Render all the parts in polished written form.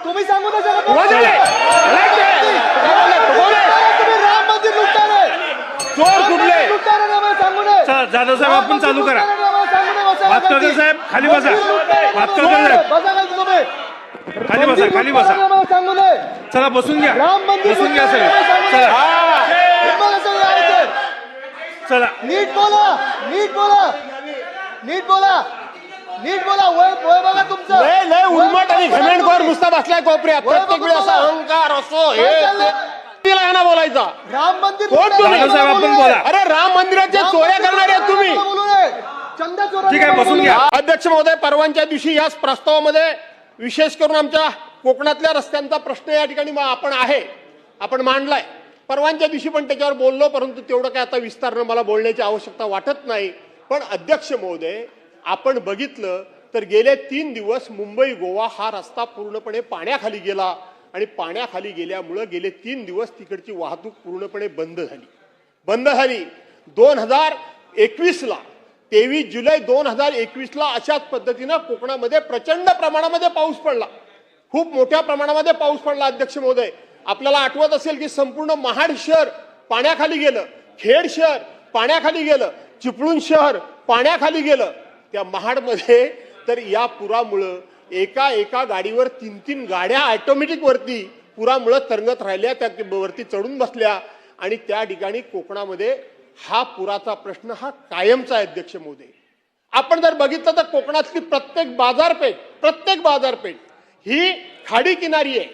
तुम्ही सांगू ना जरा. तुम्ही राम मंदिर लुटताय. चोर कुठले? लुटताय ना मला सांगू नये. जाधव साहेब आपण चालू करा. भातकर साहेब खाली बसा. भातकर साहेब बसा खाली तुम्ही. खाली बसा, खाली बसा. मला सांगू नये. चला बसून घ्या. राम मंदिर बसून घ्या लुटताय साहेब. मला सांगू चला नये. तुम्हाला सगळं यायचंय. चला नीट बोला, नीट बोला, नीट बोला, नीट बोला. वय बघा तुमचं. लय उन्मट आणि घमेंडखोर नुसता बसलाय कोपऱ्यात. प्रत्येक वेळी असा अहंकार असो हे तिला ना बोलायचा. राम मंदिर कोण तुम्ही? जाधव साहेब आपण बोला. अरे राम मंदिराचे चोऱ्या करणारे आहेत तुम्ही. बोलू नये. चंदा चोरा. ठीक आहे, बसून घ्या. अध्यक्ष महोदय, परवानच्या दिवशी याच प्रस्तावामध्ये विशेष करून आमच्या कोकणातल्या रस्त्यांचा प्रश्न या ठिकाणी आपण मांडलाय. परवानच्या दिवशी पण त्याच्यावर बोललो, परंतु तेवढं काय आता विस्तारानं मला बोलण्याची आवश्यकता वाटत नाही. पण अध्यक्ष महोदय, आपण बघितलं तर गेले 3 दिवस मुंबई गोवा हा रस्ता पूर्णपणे पाण्याखाली गेला आणि पाण्याखाली गेल्यामुळं गेले 3 दिवस तिकडची वाहतूक पूर्णपणे बंद झाली. 2021ला 23 जुलै 2021ला अशाच पद्धतीनं कोकणामध्ये प्रचंड प्रमाणामध्ये पाऊस पडला. खूप मोठ्या प्रमाणामध्ये पाऊस पडला. अध्यक्ष महोदय, आपल्याला आठवत असेल की संपूर्ण महाड शहर पाण्याखाली गेलं, खेड शहर पाण्याखाली गेलं, चिपळूण शहर पाण्याखाली गेलं. त्या महाडमध्ये तर या पुरामुळं एका गाडीवर 3 गाड्या ऑटोमॅटिक वरती पुरामुळं तरंगत राहिल्या, त्या वरती चढून बसल्या आणि त्या ठिकाणी कोकणामध्ये हा पुराचा प्रश्न हा कायमचा आहे. अध्यक्ष महोदय, आपण जर बघितलं तर कोकणातली प्रत्येक बाजारपेठ ही खाडी किनारी आहे.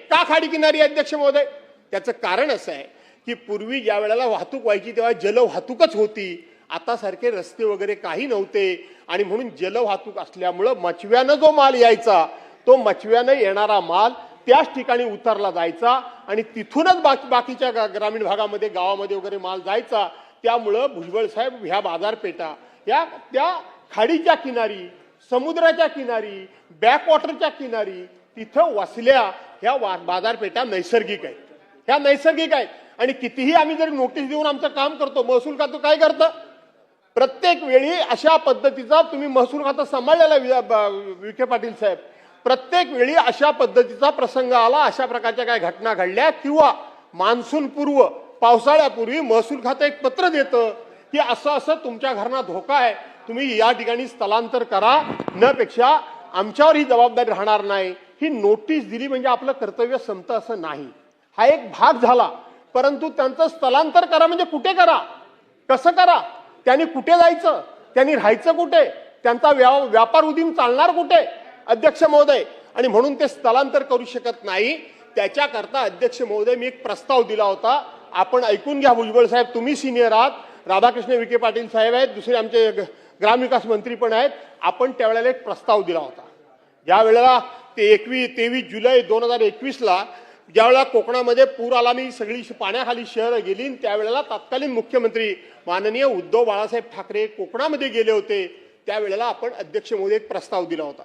का खाडी किनारी आहे अध्यक्ष महोदय? त्याचं कारण असं आहे की पूर्वी ज्या वेळेला वाहतूक व्हायची तेव्हा जलवाहतूकच होती. आता सारखे रस्ते वगैरे काही नव्हते आणि म्हणून जलवाहतूक असल्यामुळं मचव्यानं जो माल यायचा तो मचव्यानं येणारा माल त्याच ठिकाणी उतरला जायचा आणि तिथूनच बाकीच्या ग्रामीण भागामध्ये गावामध्ये वगैरे माल जायचा. त्यामुळं भुजबळ साहेब ह्या बाजारपेठा त्या खाडीच्या किनारी, समुद्राच्या किनारी, बॅकवॉटरच्या किनारी तिथं वसल्या ह्या बाजारपेठा नैसर्गिक आहेत. आणि कितीही आम्ही जर नोटीस देऊन आमचं काम करतो, महसूल खातं काय करतं? प्रत्येक वेळी अशा पद्धतीचा तुम्ही महसूल खातं सांभाळलेला विखे पाटील साहेब, प्रत्येक वेळी अशा पद्धतीचा प्रसंग आला, अशा प्रकारच्या काय घटना घडल्या किंवा मान्सून पूर्व पावसाळ्यापूर्वी महसूल खातं एक पत्र देतं की असं तुमच्या घरांना धोका आहे, तुम्ही या ठिकाणी स्थलांतर करा, न पेक्षा आमच्यावर ही जबाबदारी राहणार नाही. ही नोटीस दिली म्हणजे आपलं कर्तव्य संपतं असं नाही. हा एक भाग झाला. परंतु त्यांचं स्थलांतर करा म्हणजे कुठे करा, कसं करा, त्यांनी कुठे जायचं, त्यांनी राहायचं कुठे, त्यांचा व्यापार उदीम चालणार कुठे अध्यक्ष महोदय? आणि म्हणून ते स्थलांतर करू शकत नाही. त्याच्याकरता अध्यक्ष महोदय मी एक प्रस्ताव दिला होता. आपण ऐकून घ्या. भुजबळ साहेब तुम्ही सिनियर आहात, राधाकृष्ण विखे पाटील साहेब आहेत, दुसरे आमचे ग्रामविकास मंत्री पण आहेत. आपण त्यावेळेला एक प्रस्ताव दिला होता. ज्या वेळेला ते 23 जुलै 2021ला ज्यावेळेला कोकणामध्ये पूर आला आणि सगळी पाण्याखाली शहरं गेली, त्यावेळेला तत्कालीन मुख्यमंत्री माननीय उद्धव बाळासाहेब ठाकरे कोकणामध्ये गेले होते. त्यावेळेला आपण अध्यक्ष महोदय एक प्रस्ताव दिला होता.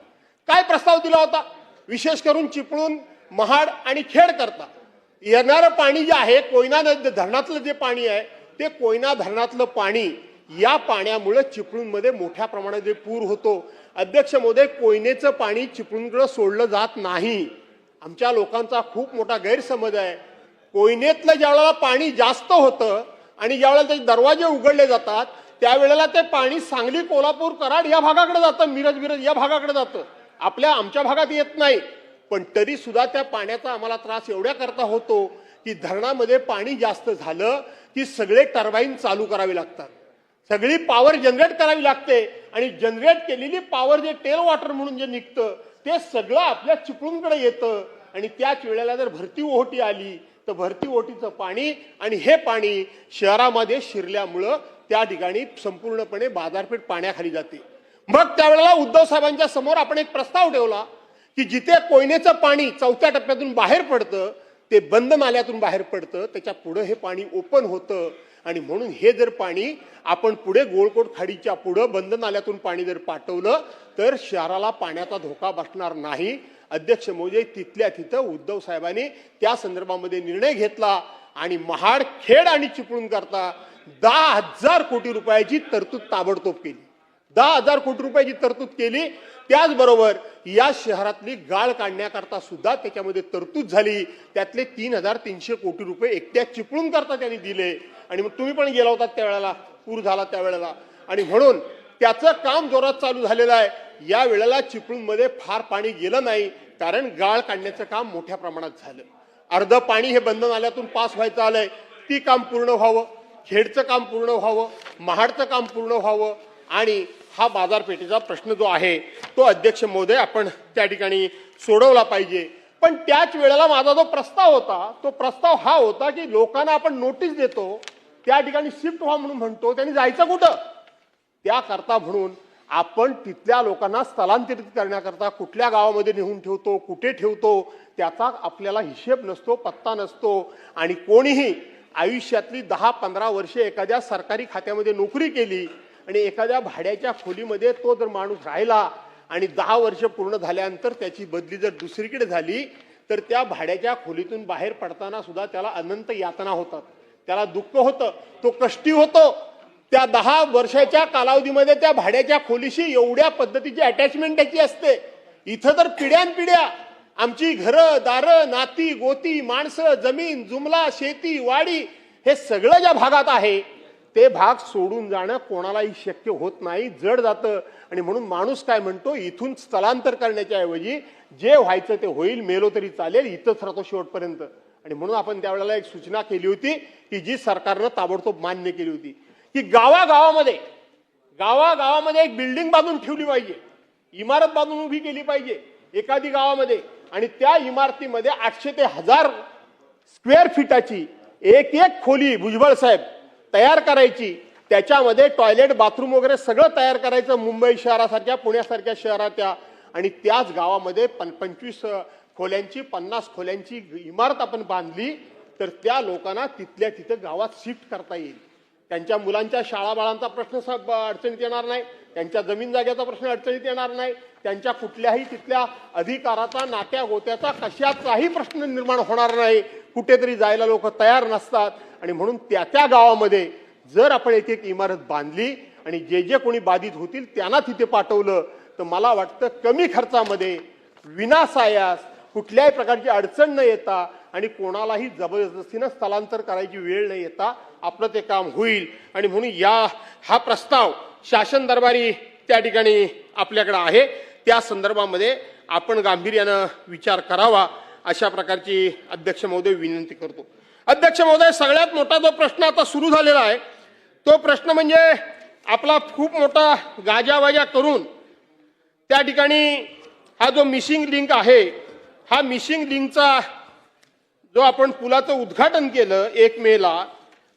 काय प्रस्ताव दिला होता? विशेष करून चिपळूण, महाड आणि खेड करता येणारं पाणी जे आहे, कोयना धरणातलं जे पाणी आहे, ते कोयना धरणातलं पाणी, या पाण्यामुळे चिपळूणमध्ये मोठ्या प्रमाणात जे पूर होतो अध्यक्ष महोदय, कोयनेचं पाणी चिपळूणकडे सोडलं जात नाही. आमच्या लोकांचा खूप मोठा गैरसमज आहे. कोयनेतलं ज्यावेळेला पाणी जास्त होतं आणि ज्यावेळेला त्याचे दरवाजे उघडले जातात त्यावेळेला ते पाणी सांगली, कोल्हापूर, कराड या भागाकडे जातं, मिरज या भागाकडे जातं, आमच्या भागात येत नाही. पण तरी सुद्धा त्या पाण्याचा आम्हाला त्रास एवढ्या करता होतो की धरणामध्ये पाणी जास्त झालं की सगळे टर्बाईन चालू करावे लागतात, सगळी पॉवर जनरेट करावी लागते आणि जनरेट केलेली पॉवर जे टेल वॉटर म्हणून जे निघतं ते सगळं आपल्या चिपळूणकडे येतं. आणि त्याच वेळेला जर भरती ओहोटी आली तर भरती ओहोटीचं पाणी आणि हे पाणी शहरामध्ये शिरल्यामुळं त्या ठिकाणी संपूर्णपणे बाजारपेठ पाण्याखाली जाते. मग त्यावेळेला उद्धव साहेबांच्या समोर आपण एक प्रस्ताव ठेवला की जिथे कोयनेचं पाणी 4थ्या टप्प्यातून बाहेर पडतं, ते बंद नाल्यातून बाहेर पडतं, त्याच्या पुढे हे पाणी ओपन होतं. आणि म्हणून हे जर पाणी आपण पुढे गोळकोट खाडीच्या पुढे बंद नाल्यातून पाणी जर पाठवलं तर शहराला पाण्याचा धोका बसणार नाही. अध्यक्ष महोदय, तिथल्या तिथं उद्धव साहेबांनी त्या संदर्भामध्ये निर्णय घेतला आणि महाड, खेड आणि चिपळूण करता 10,000 कोटी रुपयाची तरतूद ताबडतोब केली. 10,000 कोटी रुपयाची तरतूद केली. त्याचबरोबर या शहरातली गाळ काढण्याकरता सुद्धा त्याच्यामध्ये तरतूद झाली. त्यातले 3,300 कोटी रुपये एकट्या चिपळूण करता त्यांनी दिले. आणि मग तुम्ही पण गेला होता त्यावेळेला, पूर झाला त्यावेळेला, आणि म्हणून त्याचं काम जोरात चालू झालेलं आहे. या वेळेला चिपळूणमध्ये फार पाणी गेलं नाही, कारण गाळ काढण्याचं काम मोठ्या प्रमाणात झालं. अर्ध पाणी हे बंद नाल्यातून पास व्हायचं आलंय, ती काम पूर्ण व्हावं, खेडचं काम पूर्ण व्हावं, महाडचं काम पूर्ण व्हावं, आणि हा बाजारपेठेचा प्रश्न जो आहे तो अध्यक्ष महोदय आपण त्या ठिकाणी सोडवला पाहिजे. पण त्याच वेळेला माझा जो प्रस्ताव होता तो प्रस्ताव हा होता की लोकांना आपण नोटीस देतो, त्या ठिकाणी शिफ्ट व्हा म्हणून म्हणतो, त्यांनी जायचं कुठं? त्याकरता म्हणून आपण तिथल्या लोकांना स्थलांतरित करण्याकरता कुठल्या गावामध्ये नेऊन ठेवतो, कुठे ठेवतो, त्याचा आपल्याला हिशेब नसतो, पत्ता नसतो. आणि कोणीही आयुष्यातली 10-15 वर्षे एखाद्या सरकारी खात्यामध्ये नोकरी केली आणि एखाद्या भाड्याच्या खोलीमध्ये तो जर माणूस राहिला आणि 10 वर्ष पूर्ण झाल्यानंतर त्याची बदली जर दुसरीकडे झाली, तर त्या भाड्याच्या खोलीतून बाहेर पडताना सुद्धा त्याला अनंत यातना होतात, त्याला दुःख होतं, तो कष्टी होतो. त्या 10 वर्षाच्या कालावधीमध्ये त्या भाड्याच्या खोलीशी एवढ्या पद्धतीची अटॅचमेंट त्याची असते. इथं तर पिढ्यानपिढ्या आमची घरं, दारं, नाती गोती, माणसं, जमीन, जुमला, शेती, वाडी, हे सगळं ज्या भागात आहे ते भाग सोडून जाणं कोणालाही शक्य होत नाही, जड जातं. आणि म्हणून माणूस काय म्हणतो, इथून स्थलांतर करण्याच्या ऐवजी जे व्हायचं ते होईल, मेलो तरी चालेल, इथंच राहतो शेवटपर्यंत. आणि म्हणून आपण त्यावेळेला एक सूचना केली होती की जी सरकारनं ताबडतोब मान्य केली होती की गावागावामध्ये एक बिल्डिंग बांधून ठेवली पाहिजे, इमारत बांधून उभी केली पाहिजे एखादी गावामध्ये, आणि त्या इमारतीमध्ये 800 ते 1000 स्क्वेअर फीटाची एक खोली भुजबळ साहेब तयार करायची. त्याच्यामध्ये टॉयलेट, बाथरूम वगैरे सगळं तयार करायचं, मुंबई शहरासारख्या, पुण्यासारख्या शहराच्या. आणि त्याच गावामध्ये 25 खोल्यांची, 50 खोल्यांची इमारत आपण बांधली तर त्या लोकांना तिथल्या तिथं गावात शिफ्ट करता येईल. त्यांच्या मुलांच्या शाळा बाळांचा प्रश्न अडचणीत येणार नाही, त्यांच्या जमीन जागेचा प्रश्न अडचणीत येणार नाही, त्यांच्या कुठल्याही तिथल्या अधिकाराचा, नात्या गोत्याचा कशाचाही प्रश्न निर्माण होणार नाही. कुठेतरी जायला लोक तयार नसतात. आणि म्हणून त्या गावामध्ये जर आपण एक इमारत बांधली आणि जे कोणी बाधित होतील त्यांना तिथे पाठवलं तर मला वाटतं कमी खर्चामध्ये, विनासायास, कुठल्याही प्रकारची अडचण न येता आणि कोणालाही जबरदस्तीनं स्थलांतर करायची वेळ न येता आपलं ते काम होईल. आणि म्हणून हा प्रस्ताव शासन दरबारी त्या ठिकाणी आपल्याकडे आहे, त्या संदर्भामध्ये आपण गांभीर्यानं विचार करावा अशा प्रकारची अध्यक्ष महोदय विनंती करतो. अध्यक्ष महोदय, सगळ्यात मोठा जो प्रश्न आता सुरू झालेला आहे तो प्रश्न म्हणजे आपला खूप मोठा गाजावाजा करून त्या ठिकाणी हा जो मिसिंग लिंक आहे, हा मिसिंग लिंकचा जो आपण पुलाचं उद्घाटन केलं 1 मेला,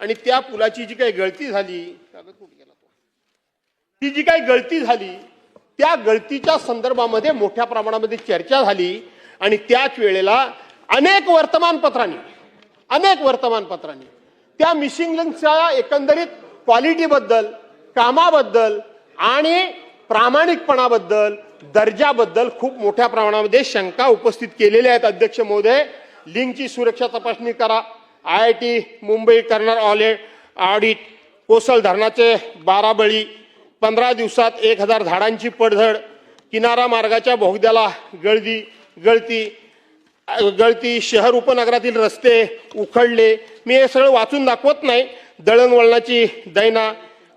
आणि त्या पुलाची जी काही गळती झाली, ती जी काही गळती झाली त्या गळतीच्या संदर्भामध्ये मोठ्या प्रमाणामध्ये चर्चा झाली. आणि त्याच वेळेला अनेक वर्तमानपत्रांनी त्या मिसिंग लिंकच्या एकंदरीत क्वालिटीबद्दल, कामाबद्दल आणि प्रामाणिकपणाबद्दल, दर्जाबद्दल खूप मोठ्या प्रमाणामध्ये शंका उपस्थित केलेल्या आहेत. अध्यक्ष महोदय, लिंकची सुरक्षा तपासणी करा, IIT मुंबई करणार ऑडिट, कोसल धरणाचे 12 बळी, 15 दिवसात 1000 झाडांची पडझड, किनारा मार्गाच्या बोगद्याला गळती, शहर उपनगरातील रस्ते उखडले. मी हे सगळं वाचून दाखवत नाही. दळणवळणाची दैना,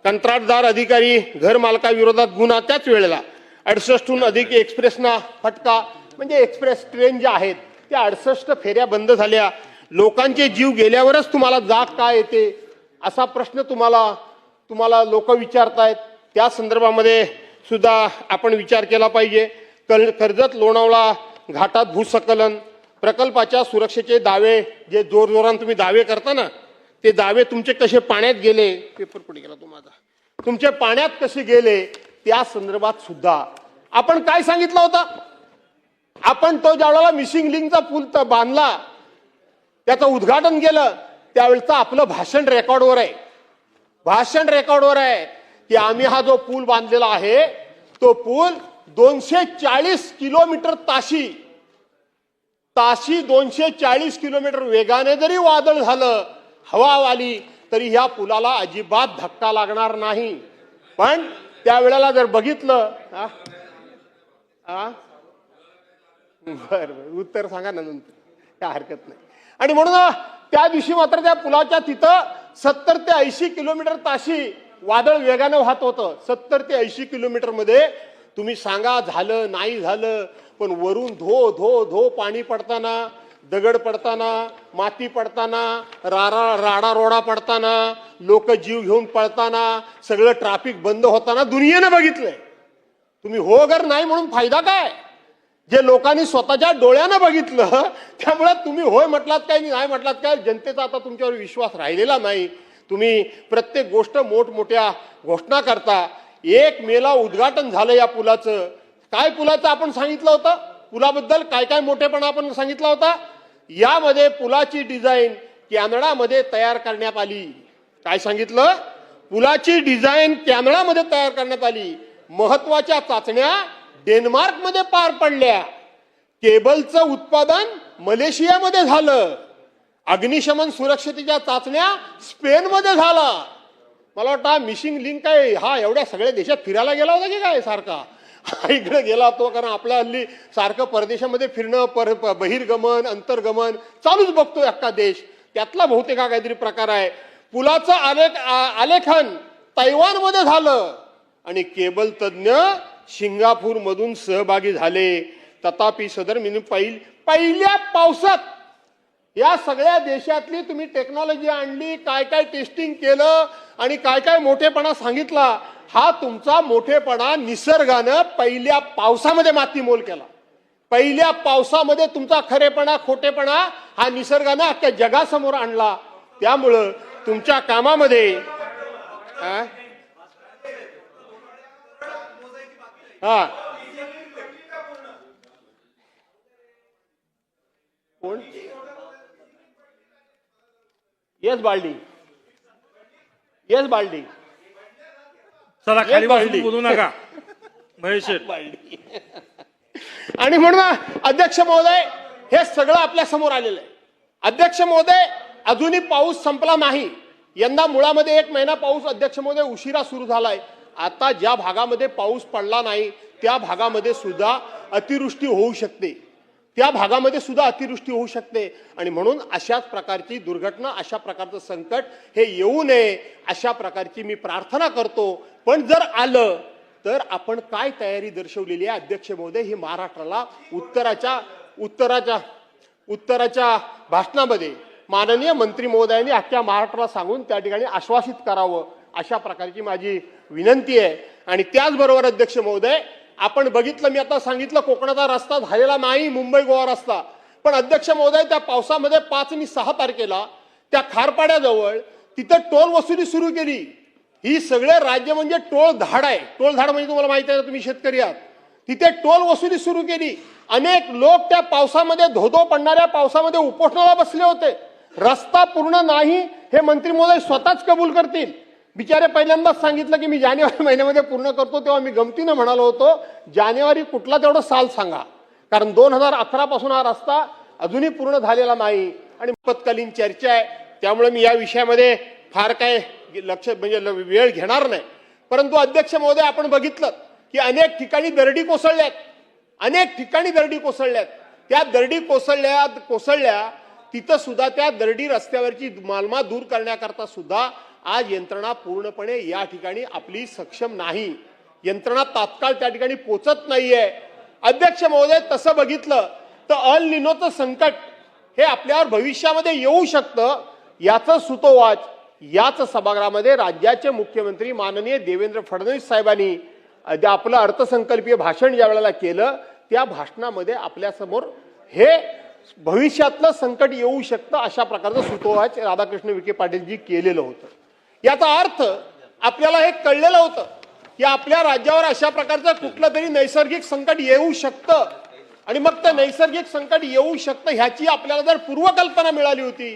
कंत्राटदार अधिकारी घर मालकाविरोधात गुन्हा, त्याच वेळेला 68हून अधिक एक्सप्रेसना फटका. म्हणजे एक्सप्रेस ट्रेन ज्या आहेत त्या 68 फेऱ्या बंद झाल्या. लोकांचे जीव गेल्यावरच तुम्हाला जाग काय येते असा प्रश्न तुम्हाला लोक विचारतायत. त्या संदर्भामध्ये सुद्धा आपण विचार केला पाहिजे. कर्जत लोणावळा घाटात भूस्खलन प्रकल्पाच्या सुरक्षेचे दावे, जे जोरजोरान तुम्ही दावे करता ना, ते दावे तुमचे कसे पाण्यात गेले, पेपर पुढे गेला तो माझा, तुमचे पाण्यात कसे गेले त्या संदर्भात सुद्धा आपण काय सांगितलं होतं. आपण तो ज्यावेळेला मिसिंग लिंकचा पूल बांधला, त्याचं उद्घाटन केलं, त्यावेळेचं आपलं भाषण रेकॉर्डवर आहे की आम्ही हा जो पूल बांधलेला आहे तो पूल 240 किलोमीटर ताशी 240 किलोमीटर वेगाने जरी वादळ झालं, हवा आली, तरी ह्या पुलाला अजिबात धक्का लागणार नाही. पण त्यावेळेला जर बघितलं बरं उत्तर सांगा ना नंतर, काय हरकत नाही. आणि म्हणून त्या दिवशी मात्र त्या पुलाच्या तिथं 70 ते 80 किलोमीटर ताशी वादळ वेगानं वाहत होतं. 70 ते 80 किलोमीटर मध्ये तुम्ही सांगा झालं नाही झालं, पण वरून धो धो धो पाणी पडताना, दगड पडताना, माती पडताना, राडा रोडा पडताना, लोक जीव घेऊन पळताना, सगळं ट्रॅफिक बंद होताना दुनियेनं बघितलंय. तुम्ही हो गर नाही म्हणून फायदा काय, जे लोकांनी स्वतःच्या डोळ्यानं बघितलं. त्यामुळे तुम्ही होय म्हटलात काय नाही म्हटलात काय, जनतेचा आता तुमच्यावर विश्वास राहिलेला नाही. तुम्ही प्रत्येक गोष्ट मोठमोठ्या घोषणा करता. 1 मेला उद्घाटन झालं या पुलाचं. काय पुलाचं आपण सांगितलं होतं, पुलाबद्दल काय काय मोठेपणा आपण सांगितला होता. यामध्ये पुलाची डिझाईन कॅनडामध्ये तयार करण्यात आली. काय सांगितलं, पुलाची डिझाईन कॅनडामध्ये तयार करण्यात आली. महत्वाच्या चाचण्या डेन्मार्कमध्ये पार पडल्या. केबलचं उत्पादन मलेशियामध्ये झालं. अग्निशमन सुरक्षतेच्या चाचण्या स्पेनमध्ये झाला. मला वाटतं मिसिंग लिंक काय हा एवढ्या सगळ्या देशात फिरायला गेला होता की काय सारखा इकडे गेला तो, कारण आपल्या हल्ली सारखं परदेशामध्ये फिरणं, बहिर्गमन अंतर्गमन चालूच बघतोय अख्खा देश. त्यातला बहुतेक हा काहीतरी प्रकार आहे. पुलाचं आलेखन तैवानमध्ये झालं आणि केबल तज्ञ सिंगापूर मधून सहभागी झाले. तथापि सदर पहिल्या पावसात या सगळ्या देशातली तुम्ही टेक्नॉलॉजी आणली, काय काय टेस्टिंग केलं आणि काय काय मोठेपणा सांगितला. हा तुमचा मोठेपणा निसर्गानं पहिल्या पावसामध्ये मातीमोल केला. पहिल्या पावसामध्ये तुमचा खरेपणा खोटेपणा हा निसर्गानं अख्ख्या जगासमोर आणला. त्यामुळं तुमच्या कामामध्ये कोण येस बाल्डी चला खाली बसून बोलू नका महेश. आणि म्हणून अध्यक्ष महोदय हे सगळं आपल्या समोर आलेलं आहे. अध्यक्ष महोदय अजूनही पाऊस संपला नाही. यंदा मुळामध्ये 1 महिना पाऊस अध्यक्ष महोदय उशिरा सुरू झालाय. आता ज्या भागामध्ये पाऊस पडला नाही त्या भागामध्ये सुद्धा अतिवृष्टी होऊ शकते. आणि म्हणून अशाच प्रकारची दुर्घटना, अशा प्रकारचं संकट हे येऊ नये अशा प्रकारची मी प्रार्थना करतो. पण जर आलं तर आपण काय तयारी दर्शवलेली आहे अध्यक्ष महोदय, हे महाराष्ट्राला उत्तराच्या भाषणामध्ये माननीय मंत्री महोदयांनी अख्ख्या महाराष्ट्राला सांगून त्या ठिकाणी आश्वासित करावं, अशा प्रकारची माझी विनंती आहे. आणि त्याचबरोबर अध्यक्ष महोदय आपण बघितलं, मी आता सांगितलं कोकणाचा रस्ता झालेला नाही, मुंबई गोवा रस्ता. पण अध्यक्ष महोदय त्या पावसामध्ये 5 आणि 6 तारखेला त्या खारपाड्याजवळ तिथं टोल वसुली सुरू केली. ही सगळे राज्य म्हणजे टोळ धाड आहे. टोळ धाड म्हणजे तुम्हाला माहिती आहे, तुम्ही शेतकरी आहात. तिथे टोल वसुली सुरू केली. अनेक लोक त्या पावसामध्ये धोधो पडणाऱ्या पावसामध्ये उपोषणाला बसले होते. रस्ता पूर्ण नाही हे मंत्री महोदय स्वतःच कबूल करतील. बिचारे पहिल्यांदाच सांगितलं की मी जानेवारी महिन्यामध्ये पूर्ण करतो. तेव्हा मी गमतीनं म्हणालो होतो जानेवारी कुठला तेवढं साल सांगा, कारण 2011 पासून हा रस्ता अजूनही पूर्ण झालेला नाही आणि आपत्कालीन चर्चा आहे. त्यामुळे मी या विषयामध्ये फार काय म्हणजे वेळ घेणार नाही. परंतु अध्यक्ष महोदय आपण बघितलं की अनेक ठिकाणी दरडी कोसळल्यात. त्या दरडी कोसळल्या तिथं सुद्धा त्या दरडी रस्त्यावरची मालमा दूर करण्याकरता सुद्धा आज यंत्रणा पूर्णपणे या ठिकाणी आपली सक्षम नाही. यंत्रणा तात्काळ त्या ठिकाणी पोचत नाहीये. अध्यक्ष महोदय तसं बघितलं तर अल निनोचं संकट हे आपल्यावर भविष्यामध्ये येऊ शकतं. याचं सुतोवाच याच सभागृहामध्ये राज्याचे मुख्यमंत्री माननीय देवेंद्र फडणवीस साहेबांनी आपलं अर्थसंकल्पीय भाषण ज्या वेळेला केलं त्या भाषणामध्ये आपल्यासमोर हे भविष्यातलं संकट येऊ शकतं अशा प्रकारचं सुतोवाच राधाकृष्ण विखे पाटीलजी केलेलं होतं. याचा अर्थ आपल्याला हे कळलेलं होतं की आपल्या राज्यावर अशा प्रकारचं कुठलं तरी नैसर्गिक संकट येऊ शकतं आणि मग ते नैसर्गिक संकट येऊ शकतं ह्याची आपल्याला जर पूर्वकल्पना मिळाली होती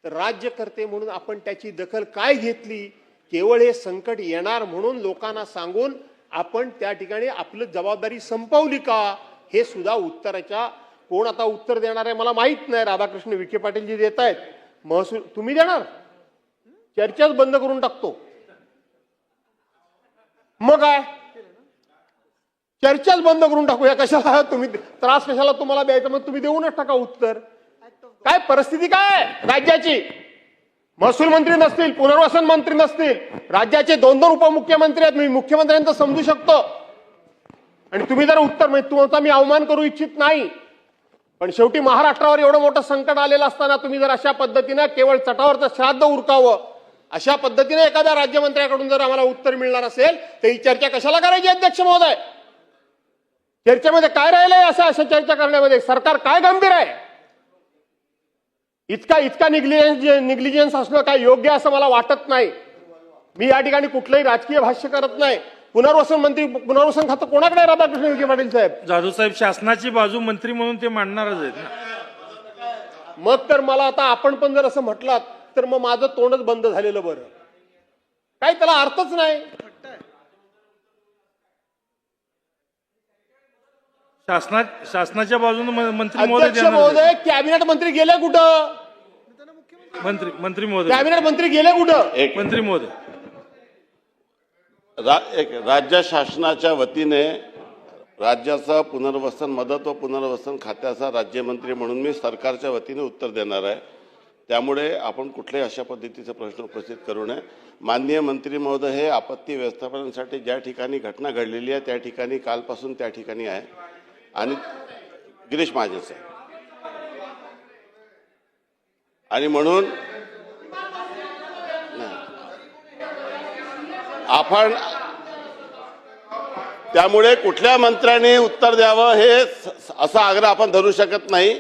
तर राज्यकर्ते म्हणून आपण त्याची दखल काय घेतली. केवळ हे संकट येणार म्हणून लोकांना सांगून आपण त्या ठिकाणी आपली जबाबदारी संपवली का, हे सुद्धा उत्तराच्या कोण आता उत्तर देणार आहे मला माहित नाही. राधाकृष्ण विखे पाटील जी देत आहेत महसूल, तुम्ही देणार, चर्चाच बंद करून टाकतो. मग काय चर्चाच बंद करून टाकूया. कशाला तुम्ही त्रास कशाला तुम्हाला द्यायचा, मग तुम्ही देऊनच टाका उत्तर. काय परिस्थिती काय राज्याची, महसूल मंत्री नसतील, पुनर्वसन मंत्री नसतील, राज्याचे 2-2 उपमुख्यमंत्री आहेत. मी मुख्यमंत्र्यांचं समजू शकतो आणि तुम्ही जर उत्तर म्हणजे तुमचा मी अवमान करू इच्छित नाही, पण शेवटी महाराष्ट्रावर एवढं मोठं संकट आलेलं असताना तुम्ही जर अशा पद्धतीनं केवळ चटावरचं श्राद्ध उरकावं, अशा पद्धतीने एखाद्या राज्यमंत्र्याकडून जर आम्हाला उत्तर मिळणार असेल तर ही चर्चा कशाला करायची अध्यक्ष महोदय? चर्चेमध्ये काय राहिलंय अशा चर्चा करण्यामध्ये? सरकार काय गंभीर आहे? इतका निग्लिजन्स असणं काय योग्य असं मला वाटत नाही. मी या ठिकाणी कुठलंही राजकीय भाष्य करत नाही. पुनर्वसन मंत्री, पुनर्वसन खातं कोणाकडे आहे? राधाकृष्ण विखे पाटील साहेब. जाधव साहेब शासनाची बाजू मंत्री म्हणून ते मांडणारच आहेत ना. मग तर मला आता आपण पण जर असं म्हटलात तर मग माझं तोंडच बंद झालेलं बरं. काय त्याला अर्थच नाही. शासनाच्या बाजूने मंत्री अध्यक्ष महोदय कॅबिनेट मंत्री गेले कुठं? मंत्री महोदय कॅबिनेट मंत्री गेले कुठं? मंत्री महोदय राज्य शासनाच्या वतीने राज्याचा पुनर्वसन मदत व पुनर्वसन खात्याचा राज्यमंत्री म्हणून मी सरकारच्या वतीने उत्तर देणार आहे. त्यामुळे आपण कुठल्याही अशा पद्धतीचा प्रश्न उपस्थित करू नये. माननीय मंत्री महोदय हे आपत्ती व्यवस्थापनासाठी ज्या ठिकाणी घटना घडलेली आहे त्या ठिकाणी कालपासून त्या ठिकाणी आहे आणि गिरीश महाजन साहेब आणि म्हणून आपण त्यामुळे कुठल्या मंत्र्यांनी उत्तर द्यावं हे असा आग्रह आपण धरू शकत नाही.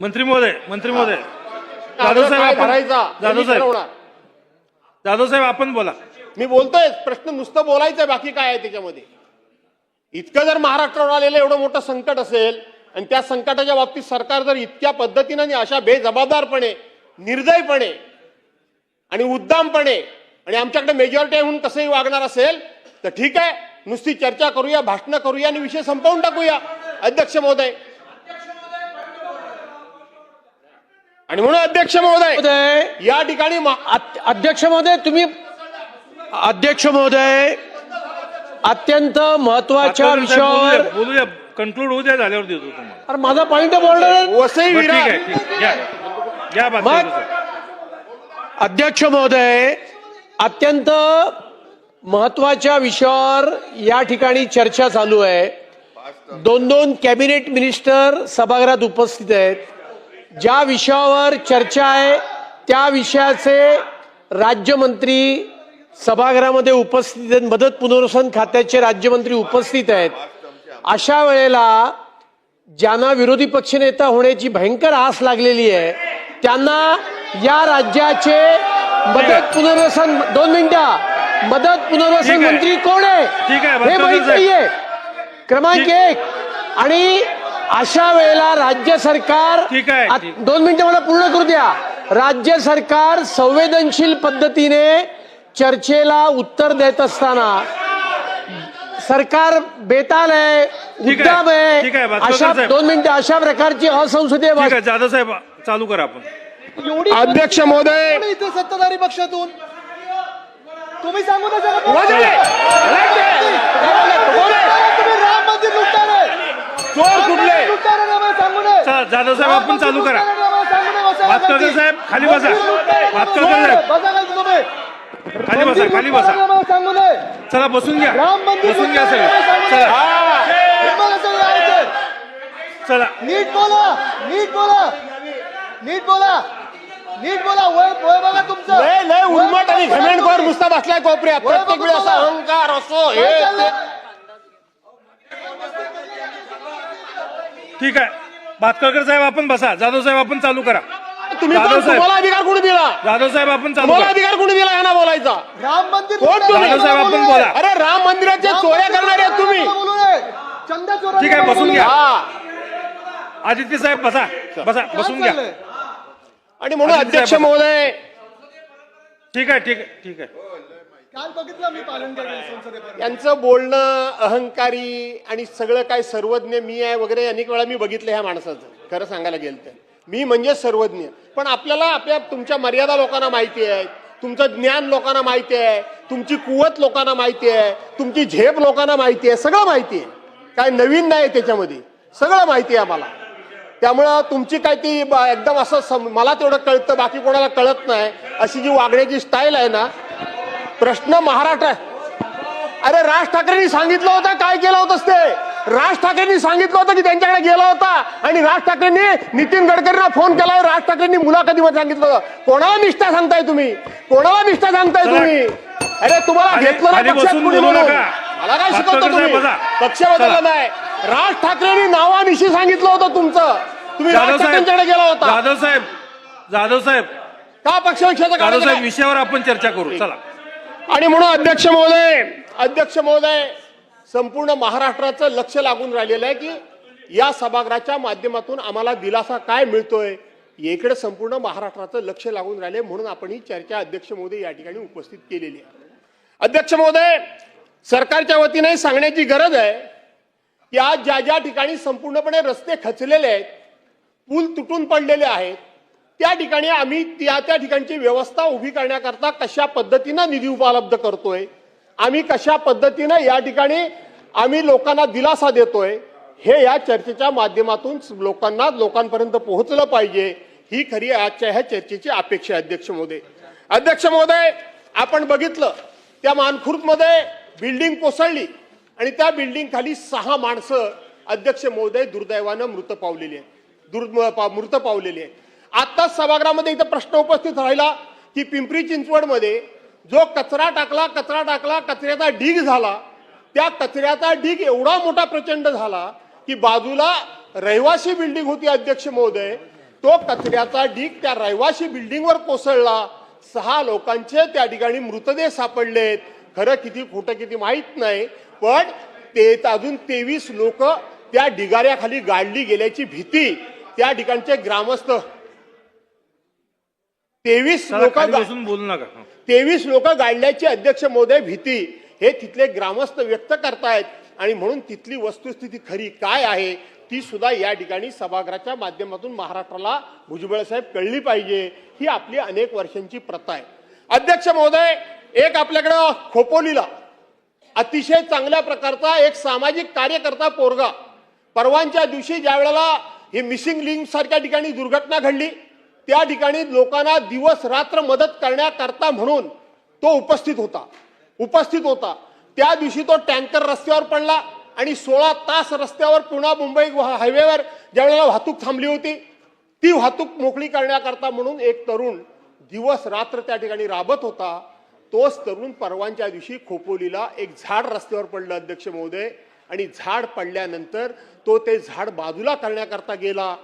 मंत्री महोदय जाधव साहेब आपण बोला. मी बोलतोय, प्रश्न नुसतं बोलायचंय, बाकी काय आहे त्याच्यामध्ये? इतकं जर महाराष्ट्रावर आलेलं एवढं मोठं संकट असेल आणि त्या संकटाच्या बाबतीत सरकार जर इतक्या पद्धतीने आणि अशा बेजबाबदारपणे, निर्दयपणे आणि उद्दामपणे आणि आमच्याकडे मेजॉरिटी आहे म्हणून कसंही वागणार असेल तर ठीक आहे, नुसती चर्चा करूया, भाषणं करूया आणि विषय संपवून टाकूया अध्यक्ष महोदय. आणि म्हणून अध्यक्ष महोदय या ठिकाणी अध्यक्ष महोदय अत्यंत महत्वाच्या विषयावर बोलूया, कन्क्लूड होऊ द्या, झाल्यावर देतो तुम्हाला. अरे माझा पॉइंट बोलणार वसई बरं, विरार. ठीक आहे. घ्या बात मग करू, सर. अध्यक्ष महोदय अत्यंत महत्वाच्या विषयावर या ठिकाणी चर्चा चालू आहे. 2 कॅबिनेट मिनिस्टर सभागृहात उपस्थित आहेत. ज्या विषयावर चर्चा आहे त्या विषयाचे राज्यमंत्री सभागृहामध्ये उपस्थित आहेत. मदत पुनर्वसन खात्याचे राज्यमंत्री उपस्थित आहेत. अशा वेळेला ज्यांना विरोधी पक्षनेता होण्याची भयंकर आस लागलेली आहे त्यांना या राज्याचे मदत पुनर्वसन 2 मिनिटं मदत पुनर्वसन मंत्री कोण आहे हे माहित नाहीये. क्रमांक 1. आणि अशा वेळेला राज्य सरकार 2 मिनिटं मला पूर्ण करू द्या. राज्य सरकार संवेदनशील पद्धतीने चर्चेला उत्तर देत असताना सरकार बेताल आहे, उद्दाम आहे. अशा 2 मिनिटं अशा प्रकारची असंसदीय जाधव साहेब चालू करा आपण. अध्यक्ष महोदय इथे सत्ताधारी पक्षातून तुम्ही सांगू ना जरा. तुम्ही राम मंदिर लुटताना चोर कुठले? सांगू नये. जाधव साहेब आपण चालू करा. भातकर साहेब खाली बसा. भातकर साहेब बसा खाली तुम्ही. खाली बसा. सांगू नये. चला बसून घ्या, राम मंदिर बसून घ्या सगळे. चला नीट बोला, नीट बोला, नीट बोला, नीट बोला. वय बघा तुमचं. लय उन्मट आणि घमेंडखोर नुसता बसलाय कोपऱ्यात. प्रत्येक वेळी असा अहंकार असो हे ते. ठीक आहे. भातकर साहेब आपण बसा. जाधव साहेब आपण चालू करा. तुम्हाला अधिकार कोणी दिला? जाधव साहेब आपण चालू तुम्हाला करा. अधिकार कोणी दिला यांना बोलायचा? राम मंदिर कोण तुम्ही? जाधव साहेब आपण बोला. अरे राम मंदिराच्या चोऱ्या करणारे आहेत तुम्ही. बोलू नये. चंदा चोरा. ठीक आहे, बसून घ्या. हा. आदित्य साहेब बसा, बसून घ्या. आणि म्हणून अध्यक्ष महोदय ठीक आहे. काल बघितलं मी पालन केलं संसदेपर्यंत. यांचं बोलणं अहंकारी आणि सगळं काय सर्वज्ञ मी आहे वगैरे अनेक वेळा मी बघितलं ह्या माणसाचं. खरं सांगायला गेलं तर मी म्हणजे सर्वज्ञ. पण आपल्याला तुमच्या मर्यादा लोकांना माहिती आहे. तुमचं ज्ञान लोकांना माहिती आहे, तुमची कुवत लोकांना माहिती आहे, तुमची झेप लोकांना माहिती आहे, सगळं माहिती आहे. काय नवीन नाही त्याच्यामध्ये, सगळं माहिती आहे आम्हाला. त्यामुळं तुमची काय ती एकदम असं मला तेवढं कळतं बाकी कोणाला कळत नाही अशी जी वागण्याची स्टाईल आहे ना. प्रश्न महाराष्ट्र, अरे राज ठाकरेंनी सांगितलं होतं, काय केलं होतंस ते? राज ठाकरेंनी सांगितलं होतं की त्यांच्याकडे गेला होता आणि राज ठाकरेंनी नितीन गडकरींना फोन केला. राज ठाकरेंनी मुलाखतीमध्ये सांगितलं होतं. कोणाला निष्ठा सांगताय तुम्ही? कोणाला निष्ठा सांगताय तुम्ही? अरे तुम्हाला घेतलं ना पक्षात कुणी म्हणून? मला काय शिकवतो तुम्ही? पक्ष बदलला नाही. राज ठाकरेंनी नावानिशी सांगितलं होतं तुमचं. तुम्ही राज ठाकरेंच्याकडे गेला होता. जाधव साहेब का पक्षविषयाचा विषयावर आपण चर्चा करू. चला. आणि म्हणून अध्यक्ष महोदय संपूर्ण महाराष्ट्राचं लक्ष लागून राहिलेलं आहे की या सभागृहाच्या माध्यमातून आम्हाला दिलासा काय मिळतोय, इकडे संपूर्ण महाराष्ट्राचं लक्ष लागून राहिले. म्हणून आपण ही चर्चा अध्यक्ष महोदय या ठिकाणी उपस्थित केलेली आहे. अध्यक्ष महोदय, सरकारच्या वतीने सांगण्याची गरज आहे की आज ज्या ज्या ठिकाणी संपूर्णपणे रस्ते खचलेले आहेत, पूल तुटून पडलेले आहेत, त्या ठिकाणी आम्ही त्या ठिकाणची व्यवस्था उभी करण्याकरता कशा पद्धतीनं निधी उपलब्ध करतोय, आम्ही कशा पद्धतीनं या ठिकाणी आम्ही लोकांना दिलासा देतोय, हे या चर्चेच्या माध्यमातून लोकांपर्यंत पोहोचलं पाहिजे. ही खरी आजच्या ह्या चर्चेची अपेक्षा आहे. अध्यक्ष महोदय, आपण बघितलं त्या मानखुर्दमध्ये बिल्डिंग कोसळली आणि त्या बिल्डिंग खाली 6 माणसं अध्यक्ष महोदय दुर्दैवानं मृत पावलेली आहे. आताच सभागृहामध्ये इथं प्रश्न उपस्थित राहिला की पिंपरी चिंचवडमध्ये जो कचरा टाकला, कचऱ्याचा ढीग झाला. त्या कचऱ्याचा ढीग एवढा मोठा प्रचंड झाला की बाजूला रहिवासी बिल्डिंग होती. अध्यक्ष महोदय, तो कचऱ्याचा ढीग त्या रहिवासी बिल्डिंगवर कोसळला. 6 लोकांचे त्या ठिकाणी मृतदेह सापडलेत. खरं किती खोटं किती माहित नाही, पण ते अजून 23 लोक त्या ढिगाऱ्याखाली गाडली गेल्याची भीती त्या ठिकाणचे ग्रामस्थ 23 लोक गाडल्याची अध्यक्ष महोदय भीती हे तिथले ग्रामस्थ व्यक्त करतायत. आणि म्हणून तिथली वस्तुस्थिती खरी काय आहे ती सुद्धा या ठिकाणी सभागृहाच्या माध्यमातून महाराष्ट्राला भुजबळ साहेब कळली पाहिजे. ही आपली अनेक वर्षांची प्रथा आहे. अध्यक्ष महोदय, एक आपल्याकडं खोपोलीला अतिशय चांगल्या प्रकारचा एक सामाजिक कार्यकर्ता पोरगा, परवांच्या दिवशी ज्या वेळेला हे मिसिंग लिंक सारख्या ठिकाणी दुर्घटना घडली, त्या ठिकाणी लोकांना दिवस रात्र मदत करण्याकरता म्हणून तो उपस्थित होता. त्या दिवशी तो टँकर रस्त्यावर पडला आणि 16 तास रस्त्यावर पुणे मुंबई हायवेवर ज्या वेळेला वाहतूक थांबली होती, ती वाहतूक मोकळी करण्याकरता म्हणून एक तरुण दिवस रात्र त्या ठिकाणी राबत होता. तोच तरुण परवांच्या दिवशी खोपोलीला एक झाड रस्त्यावर पडलं. अध्यक्ष महोदय, आणि झाड पडल्यानंतर तो ते झाड बाजूला करण्याकरता गेला.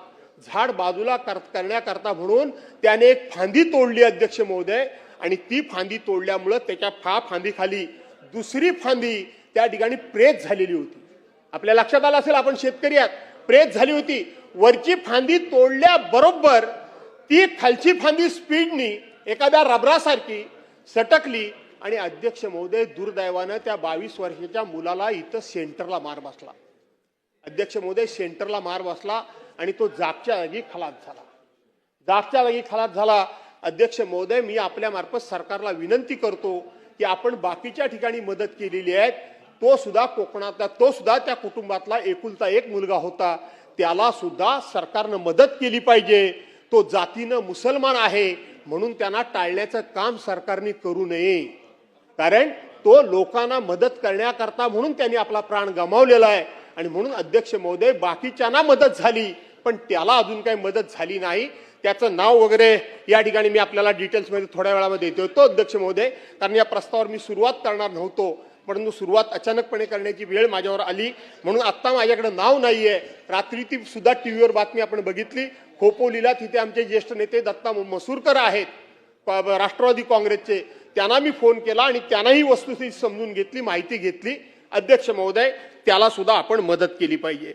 झाड बाजूला करण्याकरता म्हणून त्याने एक फांदी तोडली. अध्यक्ष महोदय, आणि ती फांदी तोडल्यामुळं त्याच्या फांदीखाली दुसरी फांदी त्या ठिकाणी प्रेत झालेली होती. आपल्या लक्षात आलं असेल, आपण शेतकरी आहात, प्रेत झाली होती. वरची फांदी तोडल्याबरोबर ती खालची फांदी स्पीडनी एखाद्या रबरासारखी सटकली आणि अध्यक्ष महोदय दुर्दैवानं त्या 22 वर्षाच्या मुलाला इथं सेंटरला मार बसला. अध्यक्ष महोदय, सेंटरला मार बसला आणि तो जागच्या जागी खलास झाला. अध्यक्ष महोदय, मी आपल्या मार्फत सरकारला विनंती करतो की आपण बाकीच्या ठिकाणी मदत केलेली आहे. तो सुद्धा कोकणातला, तो सुद्धा त्या कुटुंबातला एकुलता एक मुलगा होता, त्याला सुद्धा सरकारनं मदत केली पाहिजे. तो जातीनं मुसलमान आहे म्हणून त्यांना टाळण्याचं काम सरकारने करू नये, कारण तो लोकांना मदत करण्याकरता म्हणून त्यांनी आपला प्राण गमावलेला आहे. आणि म्हणून अध्यक्ष महोदय, बाकीच्यांना मदत झाली पण त्याला अजून काही मदत झाली नाही. त्याचं नाव वगैरे या ठिकाणी मी आपल्याला डिटेल्समध्ये थोड्या वेळामध्ये देतो अध्यक्ष महोदय, कारण या प्रस्तावावर मी सुरुवात करणार नव्हतो, परंतु सुरुवात अचानकपणे करण्याची वेळ माझ्यावर आली म्हणून आत्ता माझ्याकडे नाव नाहीये. रात्री ती सुद्धा टीव्हीवर बातमी आपण बघितली. खोपोलीला तिथे आमचे ज्येष्ठ नेते दत्ता मसूरकर आहेत, राष्ट्रवादी काँग्रेसचे, त्यांना मी फोन केला आणि त्यांनाही वस्तुस्थिती समजून घेतली, माहिती घेतली. अध्यक्ष महोदय, त्याला सुद्धा आपण मदत केली पाहिजे.